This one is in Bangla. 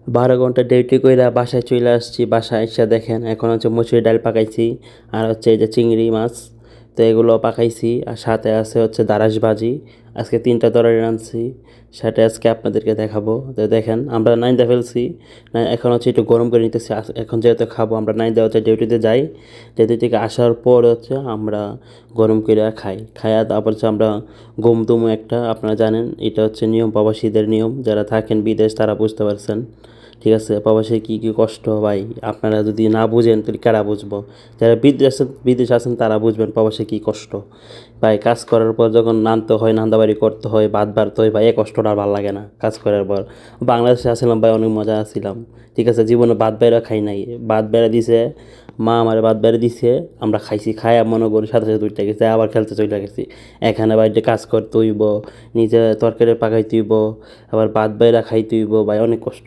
12 ঘন্টা ডিউটি কইরা বাসায় চলে আসছি। বাসায় এসে দেখেন এখন হচ্ছে মসুরি ডাল পাকাইছি, আর হচ্ছে এই যে চিংড়ি মাছ, তো এগুলো পাকাইছি। আর সাথে আছে হচ্ছে দারাস ভাজি। আজকে 3টা তরকারি রাঁধছি, সেটা আজকে আপনাদেরকে দেখাবো। তো দেখেন আমরা নাইন্দা ফেলছি, না এখন হচ্ছে একটু গরম করে নিতেছি। এখন যেহেতু খাবো আমরা, নাইন্দা হচ্ছে ডিউটিতে যাই, ডিউটি থেকে আসার পর হচ্ছে আমরা গরম করে খাইয়া তারপর হচ্ছে আমরা ঘুম টুম একটা, আপনারা জানেন এটা হচ্ছে নিয়ম, প্রবাসীদের নিয়ম। যারা থাকেন বিদেশ তারা বুঝতে পারছেন, ঠিক আছে? প্রবাসীর কী কী কষ্ট ভাই, আপনারা যদি না বুঝেন তাহলে কারা বুঝবো? যারা বিদেশ আছেন তারা বুঝবেন প্রবাসী কী কষ্ট। ভাই কাজ করার পর যখন নামতে হয়, নান্দাবাড়ি করতে হয়, ভাত বাড়তে হয়, ভাই এই কষ্টটা আর ভালো লাগে না। কাজ করার পর বাংলাদেশে আসছিলাম ভাই, অনেক মজা আসছিলাম, ঠিক আছে? জীবনে ভাত বাইরে খাই নাই, ভাত বেড়ে দিছে, মা আমারে ভাত বেড়ে দিছে, আমরা খাইছি, খাইয়া মনে করি সাথে সাথে উঠে গেছি, আবার খেলতে চলে গেছি। এখানে বাড়িতে কাজ করতে হইব, নিজে তরকারি পাকাইতে হইব, আবার ভাত বাইরে খাইতে হইব, ভাই অনেক কষ্ট।